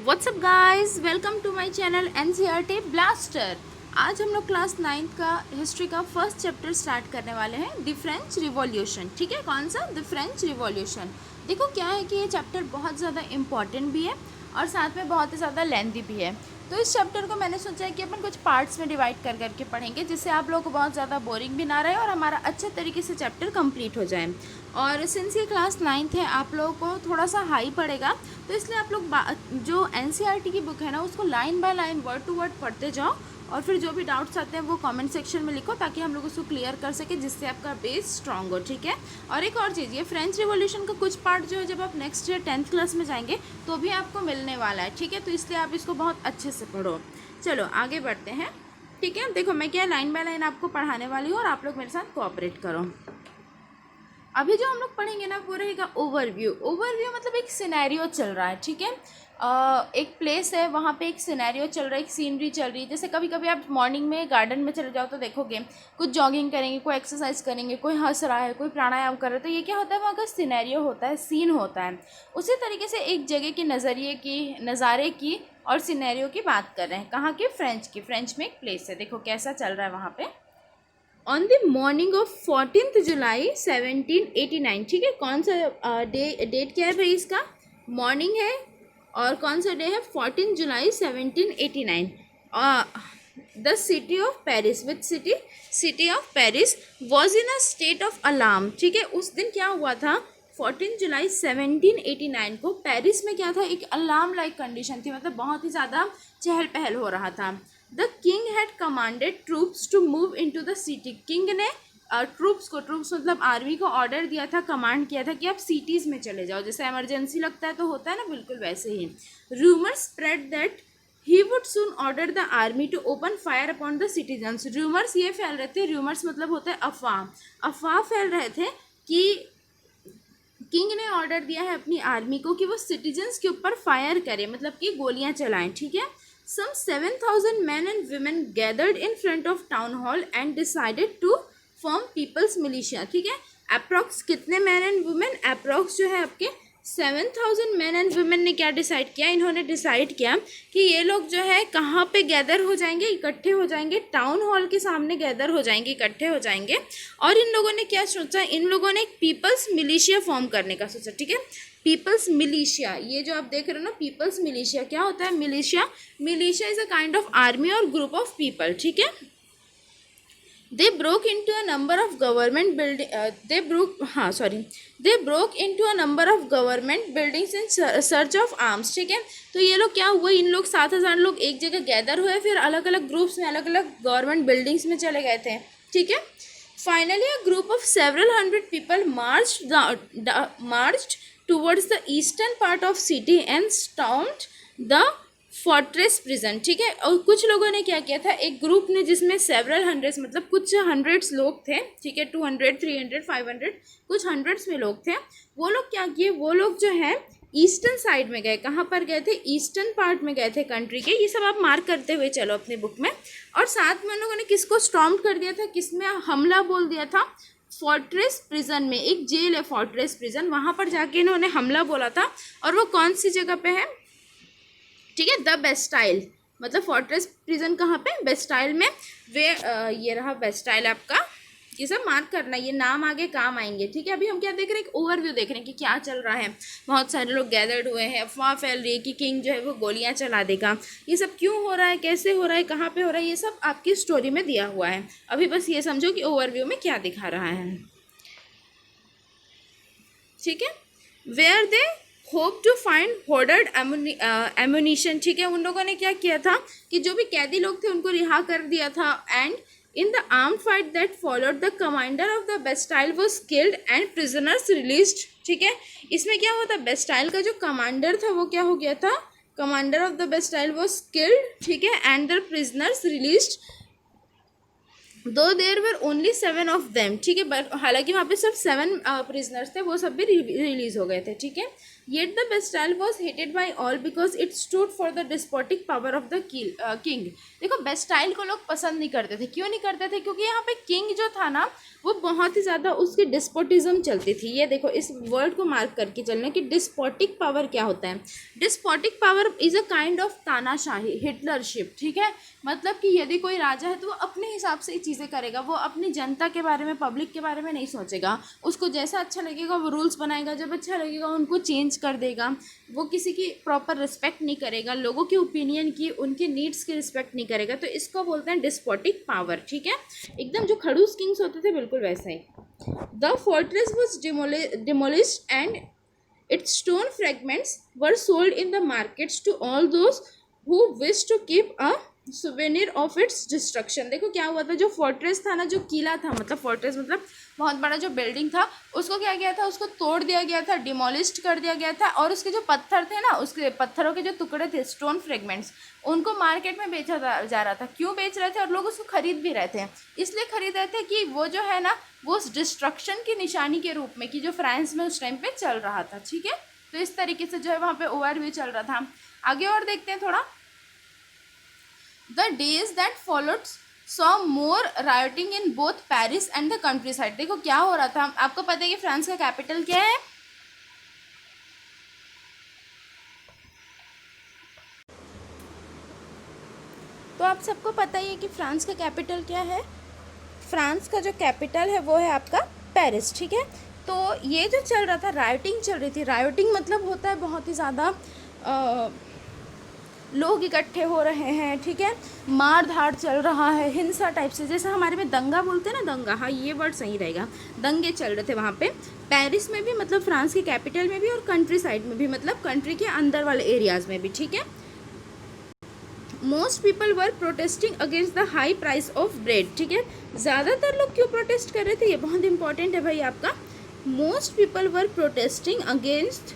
WhatsApp guys, welcome to my channel NCERT blaster. आज हम लोग क्लास 9 का हिस्ट्री का फर्स्ट चैप्टर स्टार्ट करने वाले हैं, द फ्रेंच रिवॉल्यूशन। ठीक है, कौन सा? The French revolution. देखो क्या है कि ये चैप्टर बहुत ज़्यादा इम्पॉर्टेंट भी है और साथ में बहुत ही ज़्यादा लेंथी भी है। तो इस चैप्टर को मैंने सोचा है कि अपन कुछ पार्ट्स में डिवाइड कर करके पढ़ेंगे, जिससे आप लोगों को बहुत ज़्यादा बोरिंग भी ना रहे और हमारा अच्छे तरीके से चैप्टर कंप्लीट हो जाए। और सिंस ये क्लास 9th है, आप लोगों को थोड़ा सा हाई पड़ेगा, तो इसलिए आप लोग जो एनसीईआरटी की बुक है ना, उसको line by line word to word पढ़ते जाओ और फिर जो भी डाउट्स आते हैं वो कमेंट सेक्शन में लिखो, ताकि हम लोग उसको क्लियर कर सके, जिससे आपका बेस स्ट्रांग हो। ठीक है। और एक और चीज़, ये फ्रेंच रिवॉल्यूशन का कुछ पार्ट जो है, जब आप नेक्स्ट ईयर 10th क्लास में जाएंगे तो भी आपको मिलने वाला है। ठीक है, तो इसलिए आप इसको बहुत अच्छे से पढ़ो। चलो आगे बढ़ते हैं। ठीक है, देखो मैं क्या लाइन बाय लाइन आपको पढ़ाने वाली हूँ और आप लोग मेरे साथ कोऑपरेट करो। अभी जो हम लोग पढ़ेंगे ना, वो रहेगा ओवरव्यू। ओवरव्यू मतलब एक सिनेरियो चल रहा है। ठीक है, एक प्लेस है, वहाँ पे एक सिनेरियो चल रहा है, एक सीनरी चल रही है। जैसे कभी कभी आप मॉर्निंग में गार्डन में चले जाओ तो देखोगे कुछ जॉगिंग करेंगे, कोई एक्सरसाइज करेंगे, कोई हंस रहा है, कोई प्राणायाम कर रहा है। तो ये क्या होता है, वहाँ का सिनेरियो होता है, सीन होता है। उसी तरीके से एक जगह की नज़ारे की और सिनेरियो की बात कर रहे हैं। कहाँ की? फ्रेंच की। फ्रेंच में एक प्लेस है, देखो कैसा चल रहा है वहाँ पे। ऑन द मॉर्निंग ऑफ 14 जुलाई 1789। ठीक है, कौन सा डेट क्या है भाई इसका? मॉर्निंग है। और कौन सा डे है? 14 जुलाई 1789। The city of Paris, which city of Paris was in a state of alarm. ठीक है, उस दिन क्या हुआ था? 14 जुलाई 1789 को पेरिस में क्या था? एक अलार्म लाइक कंडीशन थी, मतलब बहुत ही ज़्यादा चहल पहल हो रहा था। The king had commanded troops to move into the city. King ने ट्रूप्स मतलब आर्मी को ऑर्डर दिया था, कमांड किया था कि आप सिटीज़ में चले जाओ। जैसे इमरजेंसी लगता है तो होता है ना, बिल्कुल वैसे ही। Rumour spread that he would soon order the army to open fire upon the citizens. Rumours ये फैल रहे थे, रूमर्स मतलब होता है अफवाह। अफवाह फैल रहे थे कि किंग ने ऑर्डर दिया है अपनी आर्मी को कि वो सिटीजन्स के ऊपर फायर करे, मतलब कि गोलियां चलाएं। ठीक है। Some 7,000 men and women gathered in front of town hall and decided to form people's militia। ठीक है, अप्रोक्स कितने मैन एंड वुमेन? अप्रोक्स जो है आपके 7,000 मैन एंड वुमेन ने क्या डिसाइड किया? इन्होंने डिसाइड किया कि ये लोग जो है कहाँ पे गैदर हो जाएंगे, इकट्ठे हो जाएंगे, टाउन हॉल के सामने गैदर हो जाएंगे, इकट्ठे हो जाएंगे। और इन लोगों ने क्या सोचा? इन लोगों ने एक पीपल्स मिलिशिया फॉर्म करने का सोचा। ठीक है, पीपल्स मिलिशिया, ये जो आप देख रहे हो ना, पीपल्स मिलिशिया क्या होता है? Militia is a kind of army और ग्रुप ऑफ पीपल। ठीक है, they broke into a number of government building they broke into a number of government buildings in search of arms। ठीक है, तो ये लोग क्या हुए? इन लोग 7,000 लोग एक जगह गैदर हुए, फिर अलग अलग ग्रुप्स में अलग अलग गवर्नमेंट बिल्डिंग्स में चले गए थे। ठीक है, finally a group of several hundred people marched towards the eastern part of city and stormed the fortress prison. ठीक है, और कुछ लोगों ने क्या किया था? एक ग्रुप ने, जिसमें सेवरल हंड्रेड्स मतलब कुछ हंड्रेड्स लोग थे। ठीक है, 200, 300, 500, कुछ हंड्रेड्स में लोग थे। वो लोग क्या किए? वो लोग जो है ईस्टर्न साइड में गए। कहाँ पर गए थे? ईस्टर्न पार्ट में गए थे कंट्री के। ये सब आप मार्क करते हुए चलो अपनी बुक में। और साथ में उन लोगों ने किसको स्टॉर्म कर दिया था? किसमें हमला बोल दिया था? फोर्ट्रेस प्रिजन में। एक जेल है फोर्ट्रेस प्रिजन, वहाँ पर जाके इन्होंने हमला बोला था। और वो कौन सी जगह पे है? ठीक है, द बेस्टाइल, मतलब फोर्ट्रेस प्रिजन कहाँ पे? बेस्टाइल में। ये रहा बेस्टाइल आपका। ये सब मार्क करना, ये नाम आगे काम आएंगे। ठीक है, अभी हम क्या देख रहे हैं? एक ओवरव्यू देख रहे हैं कि क्या चल रहा है। बहुत सारे लोग गैदर्ड हुए हैं, अफवाह फैल रही है कि किंग जो है वो गोलियां चला देगा। ये सब क्यों हो रहा है, कैसे हो रहा है, कहाँ पे हो रहा है, ये सब आपकी स्टोरी में दिया हुआ है। अभी बस ये समझो कि ओवरव्यू में क्या दिखा रहा है। ठीक है, where they hope to find hoarded ammunition. ठीक है, उन लोगों ने क्या किया था कि जो भी कैदी लोग थे उनको रिहा कर दिया था। And in the armed fight that followed the commander of the Bastille was killed and prisoners released. ठीक है, इसमें क्या हुआ था? बेस्टाइल का जो कमांडर था वो क्या हो गया था? Commander of the Bastille was killed. ठीक है, एंड द प्रिजनर्स रिलीज्ड दो देर वर ओनली 7 ऑफ देम। ठीक है, हालांकि वहाँ पे सिर्फ 7 प्रिजनर्स थे, वो सब भी रिलीज हो गए थे। ठीक है, Yet the Bastille was hated by all because it stood for the despotic power of the king. देखो बेस्टाइल को लोग पसंद नहीं करते थे, क्यों नहीं करते थे? क्योंकि यहाँ पे किंग जो था ना वो बहुत ही ज़्यादा उसकी डिस्पोटिज्म चलती थी। ये देखो इस वर्ड को मार्क करके चलना कि डिस्पोटिक पावर क्या होता है। Despotic power is a kind of तानाशाही, हिटलरशिप, ठीक है। मतलब कि यदि कोई राजा है तो वो अपने हिसाब से ही चीज़ें करेगा, वो अपनी जनता के बारे में, पब्लिक के बारे में नहीं सोचेगा। उसको जैसा अच्छा लगेगा वो रूल्स बनाएगा, जब अच्छा लगेगा उनको चेंज कर देगा। वो किसी की प्रॉपर रिस्पेक्ट नहीं करेगा, लोगों के ओपिनियन की, उनके नीड्स की रिस्पेक्ट नहीं करेगा। तो इसको बोलते हैं डिस्पोटिक पावर, ठीक है। एकदम जो खड़ूस किंग्स होते थे बिल्कुल वैसा ही। The fortress was demolished and its stone fragments were sold in the markets to all those who wished to keep a souvenir of its destruction। देखो क्या हुआ था, जो फोर्ट्रेस था ना, जो किला था, मतलब फोर्ट्रेस मतलब बहुत बड़ा जो बिल्डिंग था, उसको क्या किया था, उसको तोड़ दिया गया था, डिमोलिश्ड कर दिया गया था। और उसके जो पत्थर थे ना, उसके पत्थरों के जो टुकड़े थे, स्टोन फ्रेगमेंट्स, उनको मार्केट में बेचा जा रहा था। क्यों बेच रहे थे? और लोग उसको खरीद भी रहे थे। इसलिए खरीद रहे थे कि वो जो है ना वो उस डिस्ट्रक्शन की निशानी के रूप में, कि जो फ्रांस में उस टाइम पे चल रहा था, ठीक है। तो इस तरीके से जो है वहाँ पे ओवरव्यू चल रहा था। आगे और देखते हैं थोड़ा। The days that followed saw more rioting in both Paris and the countryside. देखो क्या हो रहा था, आपको पता है कि फ्रांस का कैपिटल क्या है? तो आप सबको पता ही है कि फ्रांस का कैपिटल क्या है। फ्रांस का जो कैपिटल है वो है आपका पेरिस, ठीक है। तो ये जो चल रहा था, रायोटिंग चल रही थी। रायोटिंग मतलब होता है बहुत ही ज़्यादा लोग इकट्ठे हो रहे हैं, ठीक है, मार धाड़ चल रहा है, हिंसा टाइप से, जैसे हमारे में दंगा बोलते हैं ना, दंगा, हाँ ये वर्ड सही रहेगा। दंगे चल रहे थे वहाँ पे पेरिस में भी, मतलब फ्रांस के कैपिटल में भी, और कंट्री साइड में भी, मतलब कंट्री के अंदर वाले एरियाज़ में भी, ठीक है। Most people were protesting against the high price of bread, ठीक है। ज़्यादातर लोग क्यों प्रोटेस्ट कर रहे थे, ये बहुत इंपॉर्टेंट है भाई आपका। Most people were protesting against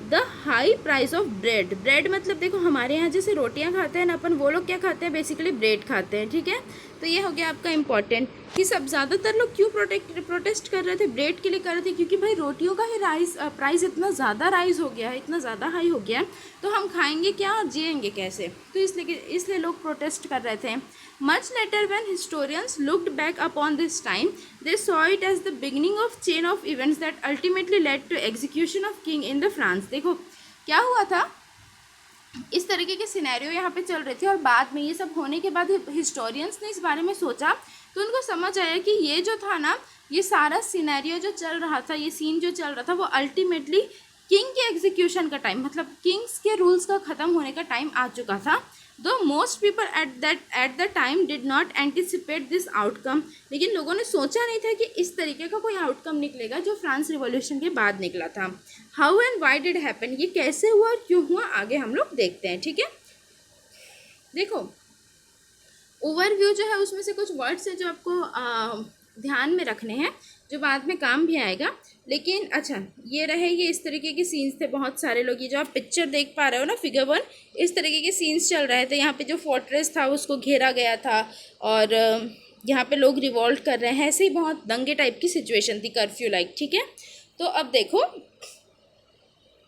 the high price of bread. Bread मतलब देखो हमारे यहाँ जैसे रोटियाँ खाते हैं ना अपन, वो लोग क्या खाते हैं, बेसिकली ब्रेड खाते हैं, ठीक है। तो ये हो गया आपका इंपॉर्टेंट कि सब ज़्यादातर लोग क्यों प्रोटेस्ट कर रहे थे, ब्रेड के लिए कर रहे थे, क्योंकि भाई रोटियों का ही प्राइस इतना ज़्यादा राइज हो गया है, इतना ज़्यादा हाई हो गया है, तो हम खाएंगे क्या और जिएंगे कैसे। तो इसलिए लोग प्रोटेस्ट कर रहे थे। Much later when historians looked back upon this time they saw it as the beginning of chain of events that ultimately led to execution of king in the France. देखो क्या हुआ था, इस तरीके के सिनेरियो यहाँ पे चल रहे थे, और बाद में ये सब होने के बाद हिस्टोरियंस ने इस बारे में सोचा, तो उनको समझ आया कि ये जो था ना, ये सारा सिनेरियो जो चल रहा था, ये सीन जो चल रहा था, वो अल्टीमेटली किंग के एग्जीक्यूशन का टाइम, मतलब किंग्स के रूल्स का ख़त्म होने का टाइम आ चुका था। दो most people at the time did not anticipate this outcome. लेकिन लोगों ने सोचा नहीं था कि इस तरीके का कोई आउटकम निकलेगा जो फ्रांस रिवॉल्यूशन के बाद निकला था। How and why did happen, ये कैसे हुआ और क्यों हुआ, आगे हम लोग देखते हैं, ठीक है। देखो ओवरव्यू जो है उसमें से कुछ वर्ड्स है जो आपको ध्यान में रखने हैं, जो बाद में काम भी आएगा। लेकिन अच्छा ये रहे, ये इस तरीके के सीन्स थे, बहुत सारे लोग, ये जो आप पिक्चर देख पा रहे हो ना, फिगर 1, इस तरीके के सीन्स चल रहे थे। यहाँ पे जो फोर्ट्रेस था उसको घेरा गया था, और यहाँ पे लोग रिवॉल्ट कर रहे हैं, ऐसे ही बहुत दंगे टाइप की सिचुएशन थी, कर्फ्यू लाइक, ठीक है। तो अब देखो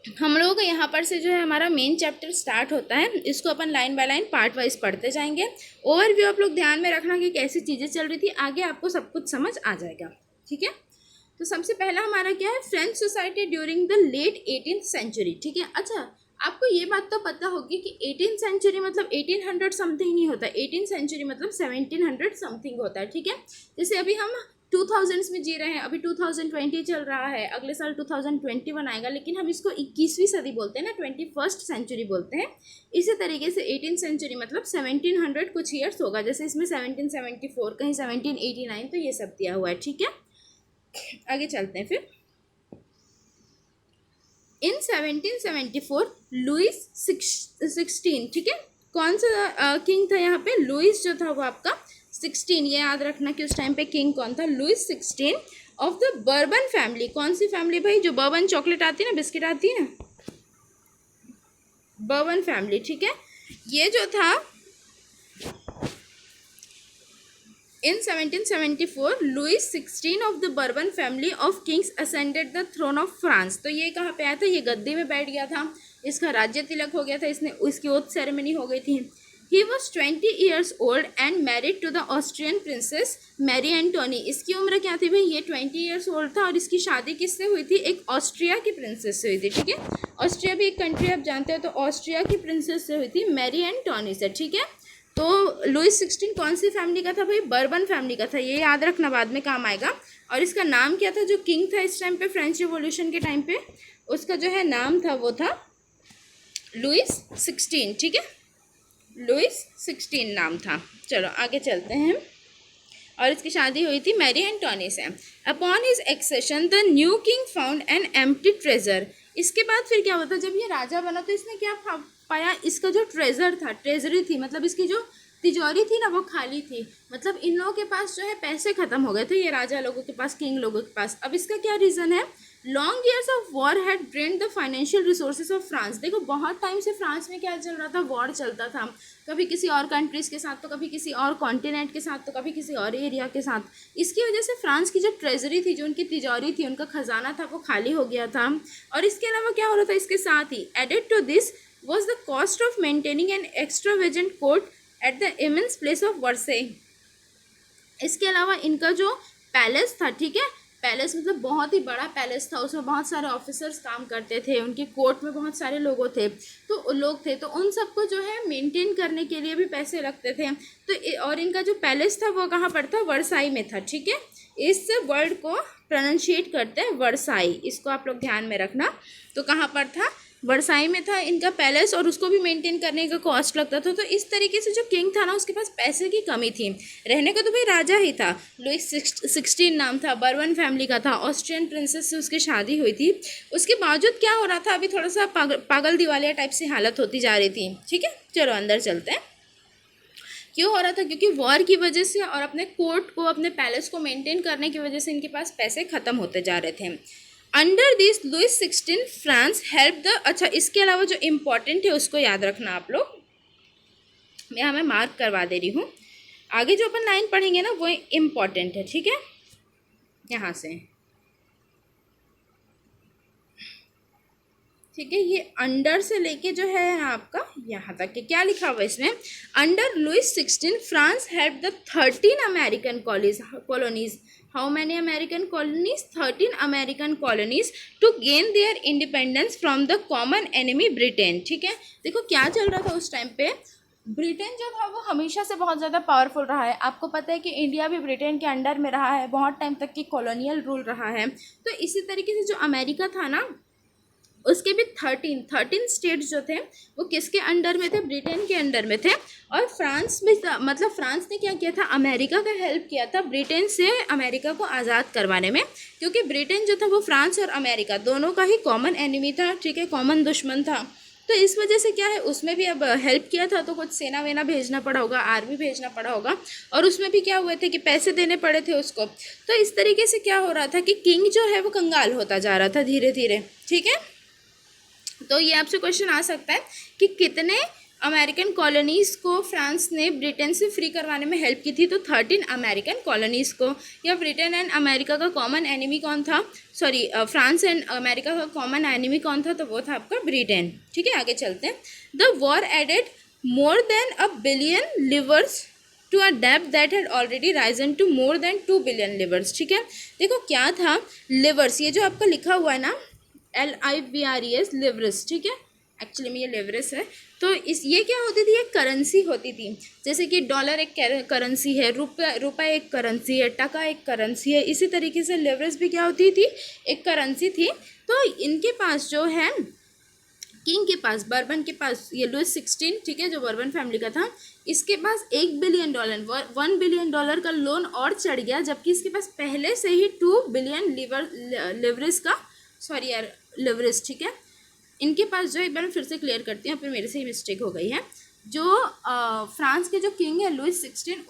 हम लोग यहाँ पर से जो है हमारा मेन चैप्टर स्टार्ट होता है, इसको अपन line by line part wise पढ़ते जाएंगे। ओवरव्यू आप लोग ध्यान में रखना कि कैसी चीज़ें चल रही थी, आगे आपको सब कुछ समझ आ जाएगा, ठीक है। तो सबसे पहला हमारा क्या है, French society during the late 18th century, ठीक है। अच्छा आपको ये बात तो पता होगी कि 18th सेंचुरी मतलब 1800 समथिंग नहीं होता, 18th सेंचुरी मतलब 1700 समथिंग होता है, ठीक है। जैसे अभी हम 2000s में जी रहे हैं, अभी 2020 चल रहा है, अगले साल 2021 आएगा, लेकिन हम इसको 21वीं सदी बोलते हैं ना, 21st सेंचुरी बोलते हैं। इसी तरीके से 18th सेंचुरी मतलब 1700 कुछ ईयर्स होगा, जैसे इसमें 1774, कहीं 1789, तो ये सब दिया हुआ है, ठीक है। आगे चलते हैं फिर। इन 1774 लुइस 16, ठीक है, कौन सा किंग था यहाँ पे, लुइस जो था वो आपका 16, ये याद रखना कि उस टाइम पे किंग कौन था, Louis 16 of the Bourbon family. कौन सी फैमिली भाई, जो बर्बन चॉकलेट आती है ना, बिस्किट आती है ना, बर्बन फैमिली, ठीक है। ये जो था In 1774, Louis XVI of the Bourbon family of kings ascended the throne of France. तो ये कहाँ पे आया था, ये गद्दी में बैठ गया था, इसका राज्य तिलक हो गया था, इसने इसकी ओथ सेरेमनी हो गई थी. He was 20 years old and married to the Austrian princess Marie Antoinette. इसकी उम्र क्या थी भाई, ये 20 years old था और इसकी शादी किससे हुई थी, एक ऑस्ट्रिया की प्रिंसेस से हुई थी. ठीक है, ऑस्ट्रिया भी एक कंट्री आप जानते हो, तो ऑस्ट्रिया की प्रिंसेस से हुई थी, मैरी एंटोनी से. ठीक है, तो लुइस 16 कौन सी फैमिली का था भाई, बर्बन फैमिली का था, ये याद रखना बाद में काम आएगा. और इसका नाम क्या था, जो किंग था इस टाइम पे फ्रेंच रिवॉल्यूशन के टाइम पे, उसका जो है नाम था वो था लुइस 16. ठीक है, लुइस 16 नाम था. चलो आगे चलते हैं. और इसकी शादी हुई थी मैरी एंटोनी से. Upon his accession the new king found an empty treasure. इसके बाद फिर क्या होता, जब ये राजा बना तो इसने क्या पाया, इसका जो ट्रेजर था, ट्रेजरी थी, मतलब इसकी जो तिजोरी थी ना वो खाली थी. मतलब इन लोगों के पास जो है पैसे खत्म हो गए थे, ये राजा लोगों के पास, किंग लोगों के पास. अब इसका क्या रीज़न है, long years of war had drained the financial resources of France. देखो बहुत टाइम से फ्रांस में क्या चल रहा था, वॉर चलता था, कभी किसी और कंट्रीज़ के साथ, तो कभी किसी और कॉन्टिनेंट के साथ, तो कभी किसी और एरिया के साथ. इसकी वजह से फ्रांस की जो ट्रेजरी थी, जो उनकी तिजोरी थी, उनका खजाना था, वो खाली हो गया था. और इसके अलावा क्या हो रहा था, इसके साथ ही added to this was the cost of maintaining an extravagant court at the immense place of Versailles. इसके अलावा इनका जो पैलेस था, ठीक है, पैलेस मतलब बहुत ही बड़ा पैलेस था, उसमें बहुत सारे ऑफिसर्स काम करते थे, उनके कोर्ट में बहुत सारे लोग थे, तो उन सबको जो है मेंटेन करने के लिए भी पैसे लगते थे. तो और इनका जो पैलेस था वो कहाँ पर था, वर्साई में था. ठीक है, इस वर्ड को प्रोनाउंशिएट करते हैं वर्साई, इसको आप लोग ध्यान में रखना. तो कहाँ पर था, वर्साई में था इनका पैलेस, और उसको भी मेंटेन करने का कॉस्ट लगता था. तो इस तरीके से जो किंग था ना, उसके पास पैसे की कमी थी. रहने का तो भाई राजा ही था, लुइस 16 नाम था, बर्बन फैमिली का था, ऑस्ट्रियन प्रिंसेस से उसकी शादी हुई थी. उसके बावजूद क्या हो रहा था, अभी थोड़ा सा पागल दिवालिया टाइप से हालत होती जा रही थी. ठीक है, चलो अंदर चलते हैं. क्यों हो रहा था, क्योंकि वॉर की वजह से और अपने कोर्ट को, अपने पैलेस को मेंटेन करने की वजह से इनके पास पैसे ख़त्म होते जा रहे थे. Under this Louis 16 France help the. अच्छा, इसके अलावा जो इम्पॉर्टेंट है उसको याद रखना आप लोग, मैं हमें मार्क करवा दे रही हूँ. आगे जो अपन लाइन पढ़ेंगे ना वो इम्पॉर्टेंट है. ठीक है, यहाँ से, ठीक है, ये अंडर से लेके जो है आपका यहाँ तक के क्या लिखा हुआ है इसमें, under Louis 16 France help the 13 American colonies. How many American colonies, 13 American colonies to gain their independence from the common enemy Britain. ठीक है, देखो क्या चल रहा था उस टाइम पे, ब्रिटेन जो था वो हमेशा से बहुत ज़्यादा पावरफुल रहा है. आपको पता है कि इंडिया भी ब्रिटेन के अंडर में रहा है, बहुत टाइम तक की कॉलोनियल रूल रहा है. तो इसी तरीके से जो अमेरिका था ना, उसके भी 13 स्टेट्स जो थे वो किसके अंडर में थे, ब्रिटेन के अंडर में थे. और फ्रांस भी, मतलब फ्रांस ने क्या किया था, अमेरिका का हेल्प किया था ब्रिटेन से अमेरिका को आज़ाद करवाने में, क्योंकि ब्रिटेन जो था वो फ्रांस और अमेरिका दोनों का ही कॉमन एनिमी था. ठीक है, कॉमन दुश्मन था. तो इस वजह से क्या है, उसमें भी अब हेल्प किया था, तो कुछ सेना वेना भेजना पड़ा होगा, आर्मी भेजना पड़ा होगा, और उसमें भी क्या हुए थे कि पैसे देने पड़े थे उसको. तो इस तरीके से क्या हो रहा था कि किंग जो है वो कंगाल होता जा रहा था धीरे धीरे. ठीक है, तो ये आपसे क्वेश्चन आ सकता है कि कितने अमेरिकन कॉलोनीज़ को फ्रांस ने ब्रिटेन से फ्री करवाने में हेल्प की थी. तो 13 अमेरिकन कॉलोनीज़ को. या ब्रिटेन एंड अमेरिका का कॉमन एनिमी कौन था, सॉरी, फ्रांस एंड अमेरिका का कॉमन एनिमी कौन था, तो वो था आपका ब्रिटेन. ठीक है, आगे चलते हैं. The war added more than $1 billion livres to a डेब्ट that had already risen to more than 2 billion livres. ठीक है, देखो क्या था, लिवर्स, ये जो आपका लिखा हुआ है ना, LIVRES, लिवरस. ठीक है, एक्चुअली में ये लिवरस है. तो ये क्या होती थी, एक करेंसी होती थी. जैसे कि डॉलर एक करेंसी है, रुपया एक करेंसी है, टका एक करेंसी है, इसी तरीके से लिवरस भी क्या होती थी, एक करेंसी थी. तो इनके पास जो है, किंग के पास, बर्बन के पास, ये लुइस 16, ठीक है, जो बर्बन फैमिली का था, इसके पास $1 बिलियन, $1 बिलियन का लोन और चढ़ गया, जबकि इसके पास पहले से ही 2 बिलियन लिवरेज का, सॉरी यार, लिवरेज. ठीक है, इनके पास जो, एक बार मैं फिर से क्लियर करती हूँ, फिर मेरे से ही मिस्टेक हो गई है. जो फ्रांस के जो किंग है लुइस 16,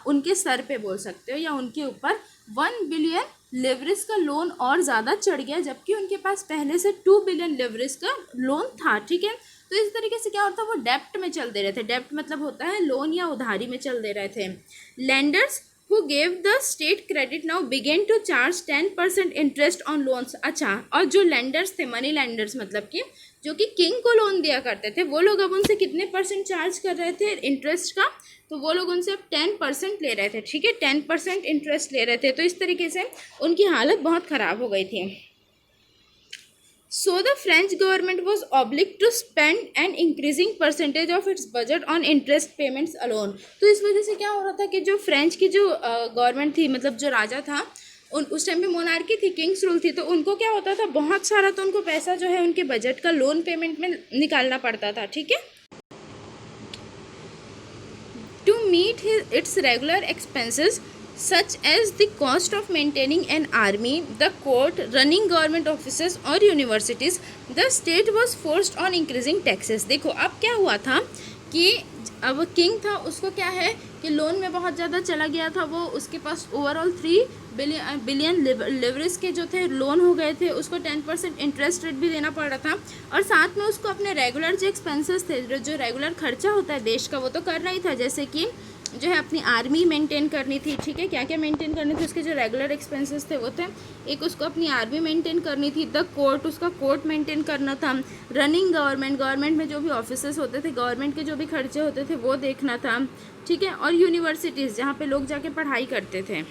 उनके सर पे बोल सकते हो, या उनके ऊपर 1 बिलियन लिवरेज का लोन और ज़्यादा चढ़ गया, जबकि उनके पास पहले से 2 बिलियन लिवरेज का लोन था. ठीक है, तो इस तरीके से क्या होता है, वो डेप्ट में चल दे रहे थे. डेप्ट मतलब होता है लोन या उधारी में चल दे रहे थे. Landers who gave the state credit now began to charge 10% interest on loans। अच्छा, और जो lenders थे, मनी lenders मतलब कि जो कि किंग को लोन दिया करते थे, वो लोग अब उनसे कितने परसेंट चार्ज कर रहे थे इंटरेस्ट का, तो वो लोग उनसे अब 10% ले रहे थे। ठीक है, 10% इंटरेस्ट ले रहे थे। तो इस तरीके से उनकी हालत बहुत ख़राब हो गई थी। So the French government was obliged to spend an increasing percentage of its budget on interest payments alone। तो इस वजह से क्या हो रहा था कि जो फ्रेंच की जो गवर्नमेंट थी, मतलब जो राजा था, उस टाइम पे मोनार्की थी, किंग्स रूल थी, तो उनको क्या होता था, बहुत सारा तो उनको पैसा जो है उनके बजट का लोन पेमेंट में निकालना पड़ता था। ठीक है, to meet its regular expenses such as the cost of maintaining an army, the court, running government offices और universities, the state was forced on increasing taxes। देखो अब क्या हुआ था कि अब किंग था, उसको क्या है कि लोन में बहुत ज़्यादा चला गया था, वो उसके पास ओवरऑल 3 बिलियन लिवरेज के जो थे लोन हो गए थे, उसको 10% इंटरेस्ट रेट भी देना पड़ रहा था, और साथ में उसको अपने रेगुलर जो एक्सपेंसेस थे, जो रेगुलर खर्चा होता है देश का, वो तो करना ही था, जैसे कि जो है अपनी आर्मी मेंटेन करनी थी। ठीक है, क्या क्या मेंटेन करनी थी, उसके जो रेगुलर एक्सपेंसेस थे वो थे, एक उसको अपनी आर्मी मेंटेन करनी थी, द कोर्ट, उसका कोर्ट मेंटेन करना था, रनिंग गवर्नमेंट में जो भी ऑफिसर्स होते थे, गवर्नमेंट के जो भी खर्चे होते थे वो देखना था। ठीक है, और यूनिवर्सिटीज़ जहाँ पे लोग जाके पढ़ाई करते थे,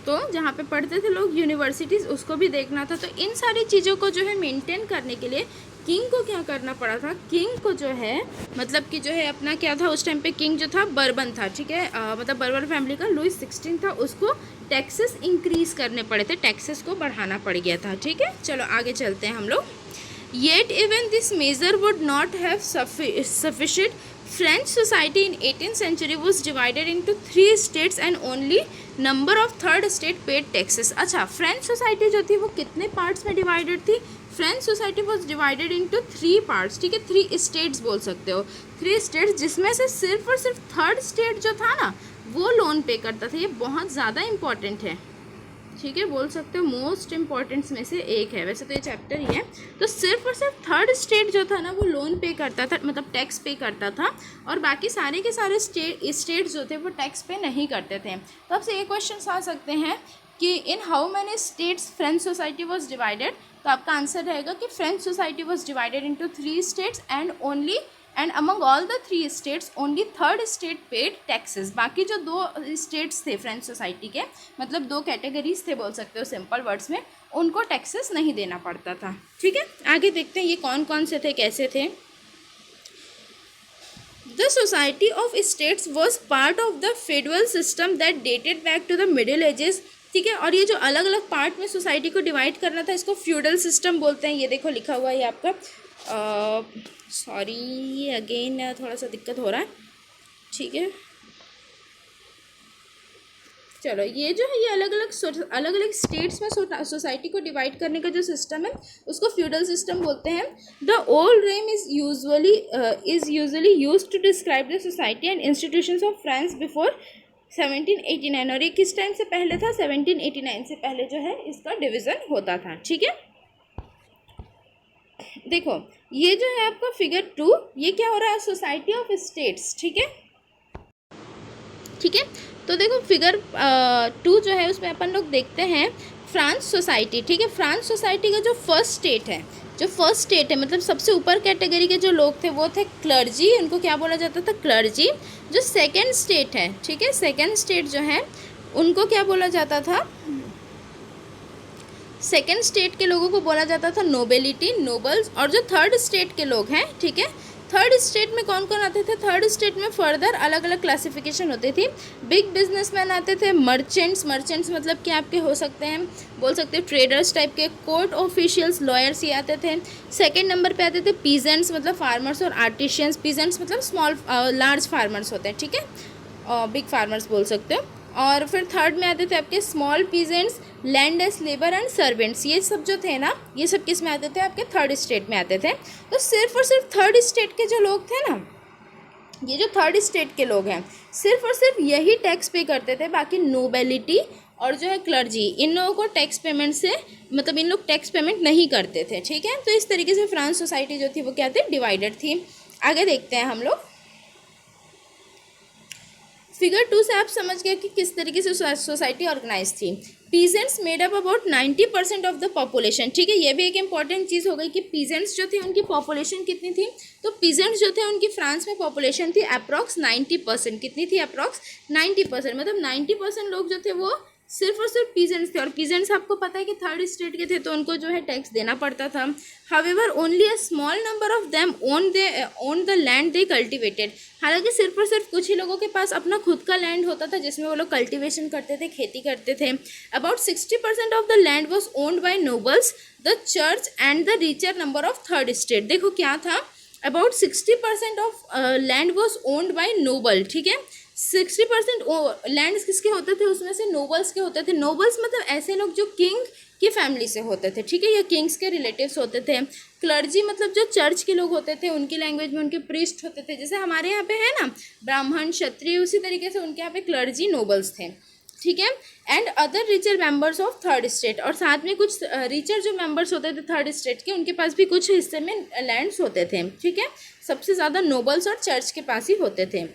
तो जहाँ पे पढ़ते थे लोग, यूनिवर्सिटीज़, उसको भी देखना था। तो इन सारी चीज़ों को जो है मेंटेन करने के लिए किंग को क्या करना पड़ा था, किंग को जो है मतलब कि जो है अपना क्या था, उस टाइम पे किंग जो था बर्बन था। ठीक है, मतलब बर्बन फैमिली का लुइस 16 था, उसको टैक्सेस इंक्रीज़ करने पड़े थे, टैक्सेस को बढ़ाना पड़ गया था। ठीक है, चलो आगे चलते हैं हम लोग। Yet even this measure would not have sufficient। French society in 18th century was divided into 3 states and only number of third state paid taxes। अच्छा, फ्रेंच सोसाइटी जो थी वो कितने पार्ट्स में डिवाइडेड थी, French society was divided into 3 parts. ठीक है, 3 states बोल सकते हो, 3 स्टेट्स, जिसमें से सिर्फ और सिर्फ थर्ड स्टेट जो था ना वो लोन पे करता था। ये बहुत ज़्यादा इंपॉर्टेंट है। ठीक है, बोल सकते हो मोस्ट इम्पॉर्टेंट्स में से एक है, वैसे तो ये चैप्टर ही है। तो सिर्फ और सिर्फ थर्ड स्टेट जो था ना वो लोन पे करता था, मतलब टैक्स पे करता था, और बाकी सारे के सारे स्टेट जो थे वो टैक्स पे नहीं करते थे। तो आपसे ये क्वेश्चन आ सकते हैं कि in how many states French society was divided. तो आपका आंसर रहेगा कि French society was divided into 3 states and among all the 3 states only third state paid taxes. बाकी जो 2 स्टेट्स थे फ्रेंच सोसाइटी के, मतलब 2 कैटेगरीज थे बोल सकते हो सिंपल वर्ड्स में, उनको टैक्सेस नहीं देना पड़ता था। ठीक है, आगे देखते हैं ये कौन कौन से थे, कैसे थे। The society of states was part of the federal system that dated back to the middle ages. ठीक है, और ये जो अलग अलग पार्ट में सोसाइटी को डिवाइड करना था, इसको फ्यूडल सिस्टम बोलते हैं। ये देखो लिखा हुआ है आपका, सॉरी अगेन थोड़ा सा दिक्कत हो रहा है। ठीक है, चलो ये जो है ये अलग अलग स्टेट्स में सोसाइटी को डिवाइड करने का जो सिस्टम है उसको फ्यूडल सिस्टम बोलते हैं। The old name is usually used to describe the society and institutions of France before 1789। और ये किस टाइम से पहले था, 1789 से पहले जो है इसका डिवीज़न होता था। ठीक है, देखो ये जो है आपका फिगर 2, ये क्या हो रहा है, सोसाइटी ऑफ स्टेट्स। ठीक है, ठीक है, तो देखो फिगर 2 जो है उसमें अपन लोग देखते हैं फ्रांस सोसाइटी। ठीक है, फ्रांस सोसाइटी का जो फर्स्ट स्टेट है, मतलब सबसे ऊपर कैटेगरी के जो लोग थे वो थे क्लर्जी, उनको क्या बोला जाता था, क्लर्जी। जो सेकंड स्टेट है, ठीक है, सेकंड स्टेट जो है उनको क्या बोला जाता था, सेकेंड स्टेट के लोगों को बोला जाता था नोबेलिटी, नोबल्स। और जो थर्ड स्टेट के लोग हैं, ठीक है, थर्ड स्टेट में कौन कौन आते थे, थर्ड स्टेट में फर्दर अलग अलग क्लासिफिकेशन होती थी। बिग बिजनेसमैन आते थे, मर्चेंट्स मतलब कि आपके हो सकते हैं, बोल सकते हैं ट्रेडर्स टाइप के, कोर्ट ऑफिशियल्स, लॉयर्स ये आते थे। सेकंड नंबर पे आते थे पीजेंट्स, मतलब फार्मर्स और आर्टिशियंस। पीजेंट्स मतलब लार्ज फार्मर्स होते हैं, ठीक है, बिग फार्मर्स बोल सकते हो। और फिर थर्ड में आते थे आपके small peasants, land S labour and servants. ये सब जो थे ना, ये सब किस में आते थे, आपके थर्ड स्टेट में आते थे। तो सिर्फ और सिर्फ थर्ड स्टेट के जो लोग थे ना, ये जो थर्ड स्टेट के लोग हैं, सिर्फ और सिर्फ यही टैक्स पे करते थे। बाकी नोबेलिटी और जो है क्लर्जी, इन लोगों को टैक्स पेमेंट से मतलब इन लोग टैक्स पेमेंट नहीं करते थे। ठीक है, तो इस तरीके से फ्रांस सोसाइटी जो थी वो क्या थी, डिवाइडेड थी। आगे देखते हैं हम लोग। फिगर 2 से आप समझ गए कि किस तरीके से सोसाइटी ऑर्गेनाइज थी। Peasants made up about 90% of the population, ठीक है, ये भी एक इंपॉर्टेंट चीज़ हो गई कि पीजेंट्स जो थे उनकी पॉपुलेशन कितनी थी, तो पीजेंट्स जो थे उनकी फ्रांस में पॉपुलेशन थी अप्रॉक्स 90%, कितनी थी, अप्रॉक्स 90%, मतलब 90% लोग जो थे वो सिर्फ और सिर्फ पीजेंट्स थे। और पीजेंट्स आपको पता है कि थर्ड स्टेट के थे तो उनको जो है टैक्स देना पड़ता था। However only a small number of them own the land they cultivated, हालांकि सिर्फ और सिर्फ कुछ ही लोगों के पास अपना खुद का लैंड होता था जिसमें वो लोग कल्टिवेशन करते थे, खेती करते थे। About 60% of the land was owned by nobles, the church and the richer number of third state. देखो क्या था, about 60% of land was owned by noble, ठीक है, 60% लैंड किसके होते थे, उसमें से नोबल्स के होते थे। नोबल्स मतलब ऐसे लोग जो किंग की फैमिली से होते थे, ठीक है, या किंग्स के रिलेटिव्स होते थे। क्लर्जी मतलब जो चर्च के लोग होते थे, उनकी लैंग्वेज में उनके प्रीस्ट होते थे, जैसे हमारे यहाँ पे है ना ब्राह्मण क्षत्रिय, उसी तरीके से उनके यहाँ पे क्लर्जी नोबल्स थे, ठीक है। And other richer members of third state, और साथ में कुछ रिचर जो मेंबर्स होते थे थर्ड स्टेट के, उनके पास भी कुछ हिस्से में लैंड्स होते थे, ठीक है। सबसे ज़्यादा नोबल्स और चर्च के पास ही होते थे।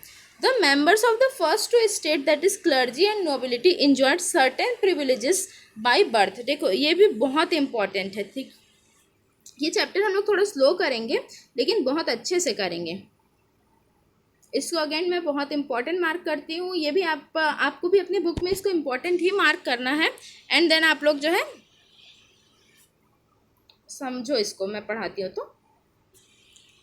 The members of the first two state, that is clergy and nobility, enjoyed certain privileges by birth। देखो ये भी बहुत इंपॉर्टेंट है, ठीक, ये चैप्टर हम लोग थोड़ा स्लो करेंगे लेकिन बहुत अच्छे से करेंगे। इसको अगेन मैं बहुत इंपॉर्टेंट मार्क करती हूँ, ये भी आपको भी अपनी बुक में इसको इंपॉर्टेंट ही मार्क करना है। एंड देन आप लोग जो है समझो इसको, मैं पढ़ाती हूँ तो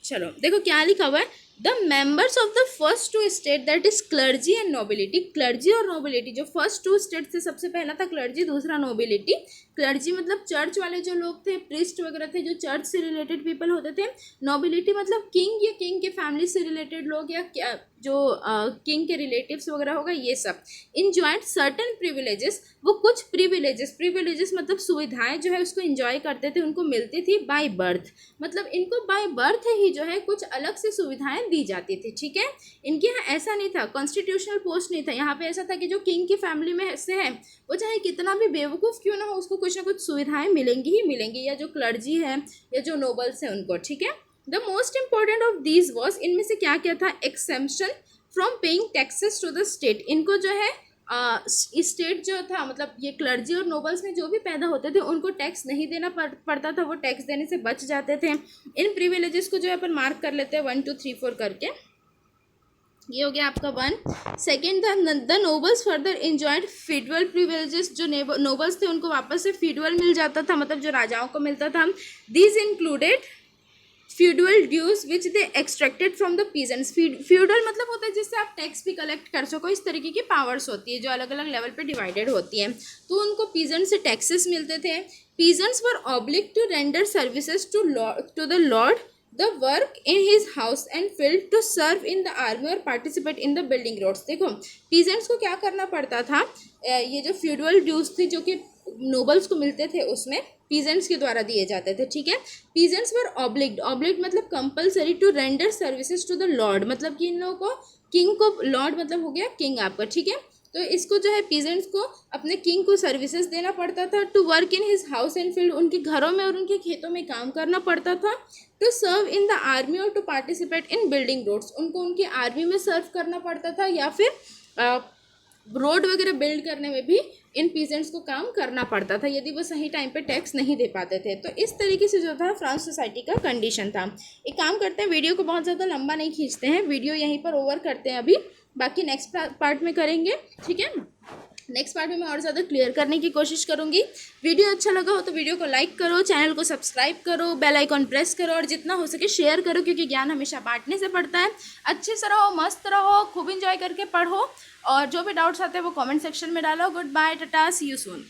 चलो देखो क्या लिखा हुआ है। The members of the first two state, that is clergy and nobility, clergy और नोबिलिटी, जो फर्स्ट टू स्टेट से सबसे पहला था क्लर्जी, दूसरा नोबिलिटी। क्लर्जी मतलब चर्च वाले जो लोग थे, प्रीस्ट वगैरह थे, जो चर्च से रिलेटेड पीपल होते थे। नोबिलिटी मतलब किंग या किंग के फैमिली से रिलेटेड लोग, या जो किंग के रिलेटिव्स वगैरह होगा, ये सब। इंजॉयड सर्टन प्रिविलेजेस, वो कुछ प्रिविलेजेस मतलब सुविधाएं जो है उसको इंजॉय करते थे, उनको मिलती थी बाय बर्थ, मतलब इनको बाय बर्थ ही जो है कुछ अलग से सुविधाएं दी जाती थी, ठीक है। इनके यहाँ ऐसा नहीं था, कॉन्स्टिट्यूशनल पोस्ट नहीं था, यहाँ पे ऐसा था कि जो किंग की फैमिली में से है वो चाहे कितना भी बेवकूफ़ क्यों ना हो, उसको कुछ ना कुछ सुविधाएं मिलेंगी ही मिलेंगी, या जो क्लर्जी है या जो नोबल्स है उनको, ठीक है। The most important of these was, इनमें से क्या क्या था, exemption from paying taxes to the state, इनको जो है स्टेट जो था, मतलब ये क्लर्जी और नोबल्स में जो भी पैदा होते थे उनको टैक्स नहीं देना पड़ता था, वो टैक्स देने से बच जाते थे। इन प्रिविलेजेस को जो है अपन मार्क कर लेते हैं 1 2 3 4 करके, ये हो गया आपका 1। Second, the nobles further enjoyed feudal privileges, जो नोबल्स थे उनको वापस से फीडुअल मिल जाता था, मतलब जो राजाओं को मिलता था। These included feudal dues which they extracted from the peasants, feudal मतलब होता है जिससे आप टैक्स भी कलेक्ट कर सको, इस तरीके की पावर्स होती है जो अलग अलग लेवल पे डिवाइडेड होती है, तो उनको पीजेंट से टैक्सेस मिलते थे। Peasants were obliged to render services to the lord the work in his house and field, to serve in the army और participate in the building roads. देखो पीजेंट्स को क्या करना पड़ता था, ये जो फ्यूडुअल ड्यूज थी जो कि नोबल्स को मिलते थे उसमें पीजेंट्स के द्वारा दिए जाते थे, ठीक है। पीजेंट्स वर ऑब्लिग्ड मतलब compulsory to render services to the lord, मतलब कि इन लोगों को किंग को, लॉर्ड मतलब हो गया किंग आपका, ठीक है, तो इसको जो है पीजेंट्स को अपने किंग को सर्विसेज देना पड़ता था। To work in his house and field, उनके घरों में और उनके खेतों में काम करना पड़ता था। To serve in the army और to participate in building roads, उनको उनकी आर्मी में सर्व करना पड़ता था, या फिर रोड वगैरह बिल्ड करने में भी इन पीजेंट्स को काम करना पड़ता था यदि वो सही टाइम पे टैक्स नहीं दे पाते थे। तो इस तरीके से जो था फ्रांस सोसाइटी का कंडीशन था। एक काम करते हैं, वीडियो को बहुत ज़्यादा लंबा नहीं खींचते हैं, वीडियो यहीं पर ओवर करते हैं अभी, बाकी नेक्स्ट पार्ट में करेंगे, ठीक है। नेक्स्ट पार्ट में मैं और ज़्यादा क्लियर करने की कोशिश करूँगी। वीडियो अच्छा लगा हो तो वीडियो को लाइक करो, चैनल को सब्सक्राइब करो, बेल आइकॉन प्रेस करो और जितना हो सके शेयर करो, क्योंकि ज्ञान हमेशा बांटने से बढ़ता है। अच्छे से रहो, मस्त रहो, खूब इंजॉय करके पढ़ो, और जो भी डाउट्स आते हैं वो कमेंट सेक्शन में डालो। Good bye, tata, see you soon.